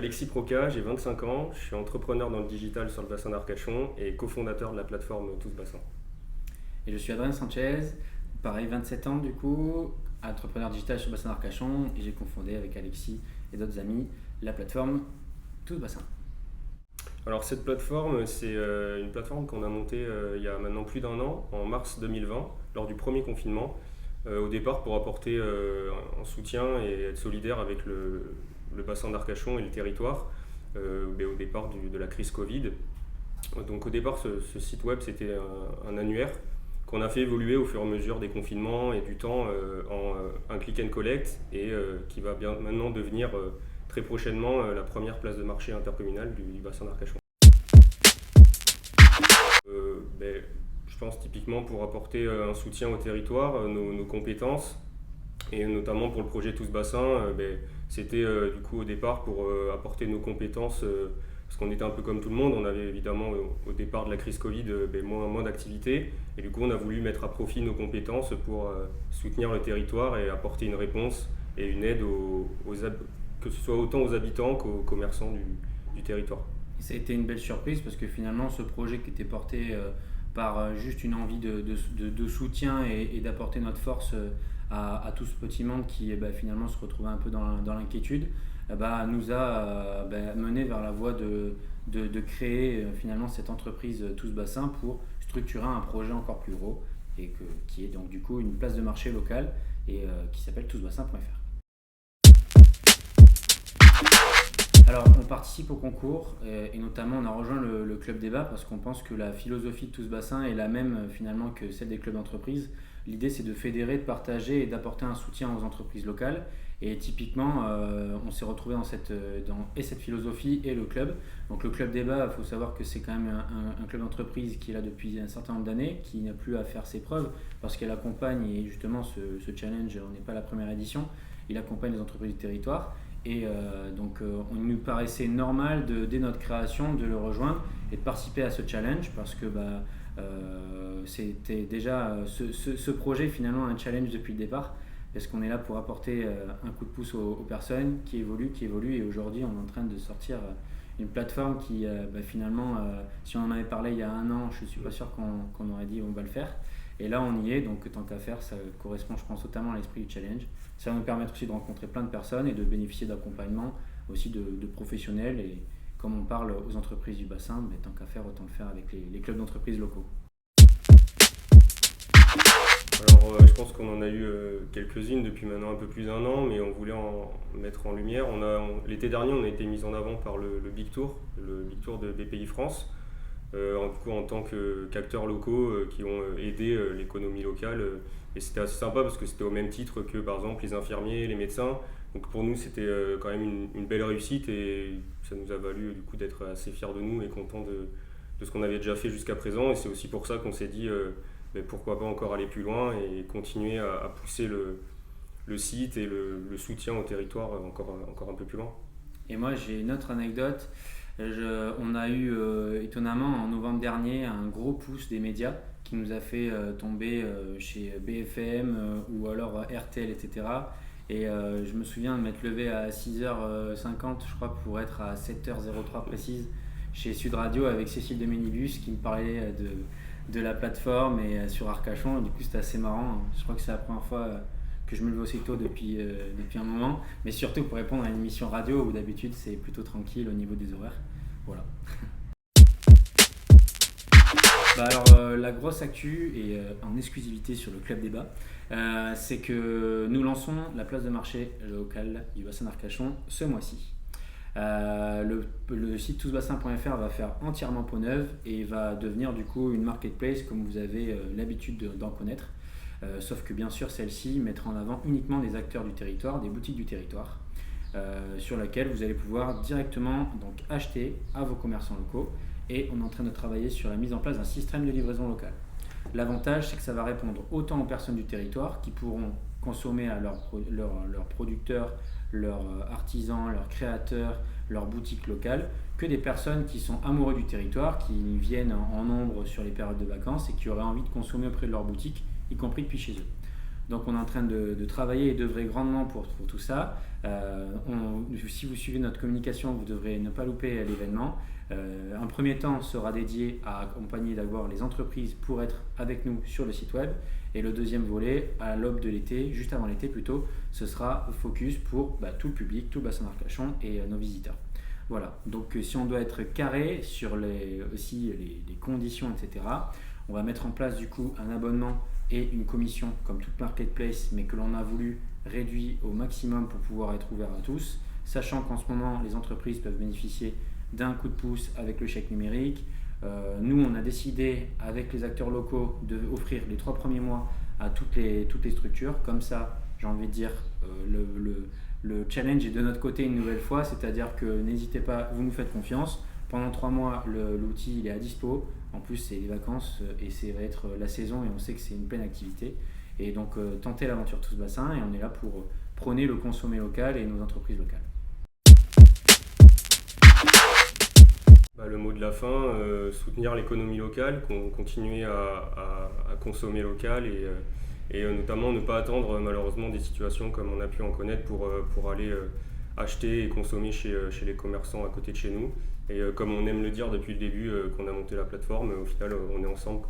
Alexis Proca, j'ai 25 ans, je suis entrepreneur dans le digital sur le bassin d'Arcachon et cofondateur de la plateforme Tous Bassin. Et je suis Adrien Sanchez, pareil 27 ans du coup, entrepreneur digital sur le bassin d'Arcachon et j'ai confondé avec Alexis et d'autres amis la plateforme Tout Bassin. Alors cette plateforme, c'est une plateforme qu'on a montée il y a maintenant plus d'un an, en mars 2020, lors du premier confinement, au départ pour apporter un soutien et être solidaire avec le bassin d'Arcachon et le territoire, mais au départ de la crise Covid. Donc au départ, ce site web, c'était un annuaire qu'on a fait évoluer au fur et à mesure des confinements et du temps en un click and collect et qui va bien maintenant devenir très prochainement la première place de marché intercommunale du bassin d'Arcachon. Je pense typiquement pour apporter un soutien au territoire, nos compétences, et notamment pour le projet Tous Bassin, c'était du coup au départ pour apporter nos compétences, parce qu'on était un peu comme tout le monde, on avait évidemment au départ de la crise Covid moins d'activités, et du coup on a voulu mettre à profit nos compétences pour soutenir le territoire et apporter une réponse et une aide que ce soit autant aux habitants qu'aux commerçants du territoire. Et ça a été une belle surprise parce que finalement ce projet qui était porté par juste une envie de soutien et d'apporter notre force à tout ce petit monde qui finalement se retrouvait un peu dans l'inquiétude, nous a mené vers la voie de créer finalement cette entreprise Tous Bassin pour structurer un projet encore plus gros et qui est donc du coup une place de marché locale et qui s'appelle tousbassin.fr. Alors, on participe au concours et notamment on a rejoint le club débat parce qu'on pense que la philosophie de Tous Bassin est la même finalement que celle des clubs d'entreprise. L'idée c'est de fédérer, de partager et d'apporter un soutien aux entreprises locales. Et typiquement, on s'est retrouvé dans cette philosophie et le club. Donc le club débat, il faut savoir que c'est quand même un club d'entreprise qui est là depuis un certain nombre d'années, qui n'a plus à faire ses preuves parce qu'elle accompagne, et justement ce challenge, on n'est pas la première édition, il accompagne les entreprises du territoire. Et on nous paraissait normal dès notre création de le rejoindre et de participer à ce challenge parce que c'était déjà ce projet finalement un challenge depuis le départ parce qu'on est là pour apporter un coup de pouce aux personnes qui évoluent et aujourd'hui on est en train de sortir une plateforme qui finalement si on en avait parlé il y a un an je ne suis pas sûr qu'on aurait dit on va le faire. Et là, on y est, donc tant qu'à faire, ça correspond, je pense, totalement à l'esprit du challenge. Ça va nous permettre aussi de rencontrer plein de personnes et de bénéficier d'accompagnement, aussi de professionnels. Et comme on parle aux entreprises du bassin, tant qu'à faire, autant le faire avec les clubs d'entreprises locaux. Alors je pense qu'on en a eu quelques-unes depuis maintenant un peu plus d'un an, mais on voulait en mettre en lumière. L'été dernier, on a été mis en avant par le Big Tour, le Big Tour de BPI France. En tant qu'acteurs locaux qui ont aidé l'économie locale. Et c'était assez sympa parce que c'était au même titre que par exemple les infirmiers, les médecins. Donc pour nous c'était quand même une belle réussite et ça nous a valu du coup d'être assez fiers de nous et contents de ce qu'on avait déjà fait jusqu'à présent. Et c'est aussi pour ça qu'on s'est dit pourquoi pas encore aller plus loin et continuer à pousser le site et le soutien au territoire encore un peu plus loin. Et moi j'ai une autre anecdote. On a eu étonnamment en novembre dernier un gros pouce des médias qui nous a fait tomber chez BFM ou alors RTL, etc. Et je me souviens de m'être levé à 6h50, je crois, pour être à 7h03 précise chez Sud Radio avec Cécile de Ménibus qui me parlait de la plateforme et sur Arcachon. Et du coup, c'était assez marrant. Je crois que c'est la première fois que je me lève aussi tôt depuis un moment, mais surtout pour répondre à une émission radio où d'habitude c'est plutôt tranquille au niveau des horaires. Voilà. La grosse actu et en exclusivité sur le club débat, c'est que nous lançons la place de marché locale du bassin d'Arcachon ce mois-ci. Le site tousbassin.fr va faire entièrement peau neuve et va devenir du coup une marketplace comme vous avez l'habitude d'en connaître. Sauf que bien sûr celle-ci mettra en avant uniquement des acteurs du territoire, des boutiques du territoire, sur laquelle vous allez pouvoir directement donc, acheter à vos commerçants locaux et on est en train de travailler sur la mise en place d'un système de livraison locale. L'avantage c'est que ça va répondre autant aux personnes du territoire qui pourront consommer à leurs producteurs, leurs artisans, leurs créateurs, leurs boutiques locales, que des personnes qui sont amoureux du territoire, qui viennent en nombre sur les périodes de vacances et qui auraient envie de consommer auprès de leur boutique, y compris depuis chez eux. Donc on est en train de travailler et d'œuvrer grandement pour tout ça. Si vous suivez notre communication, vous devrez ne pas louper l'événement. Un premier temps sera dédié à accompagner d'abord les entreprises pour être avec nous sur le site web. Et le deuxième volet, à l'aube de l'été, juste avant l'été plutôt, ce sera focus pour tout le public, tout le bassin d'Arcachon et nos visiteurs. Voilà, donc si on doit être carré sur les conditions, etc., on va mettre en place du coup un abonnement et une commission comme toute marketplace, mais que l'on a voulu réduire au maximum pour pouvoir être ouvert à tous, sachant qu'en ce moment, les entreprises peuvent bénéficier d'un coup de pouce avec le chèque numérique. Nous, on a décidé avec les acteurs locaux d'offrir les 3 premiers mois à toutes les structures. Comme ça, j'ai envie de dire, le challenge est de notre côté une nouvelle fois, c'est-à-dire que n'hésitez pas, vous nous faites confiance. Pendant 3 mois, l'outil il est à dispo. En plus, c'est les vacances et ça va être la saison et on sait que c'est une pleine activité. Et donc, tentez l'aventure Tous Bassins et on est là pour prôner le consommer local et nos entreprises locales. Le mot de la fin, soutenir l'économie locale, continuer à consommer local et notamment ne pas attendre malheureusement des situations comme on a pu en connaître pour aller acheter et consommer chez les commerçants à côté de chez nous. Et comme on aime le dire depuis le début qu'on a monté la plateforme, au final on est ensemble.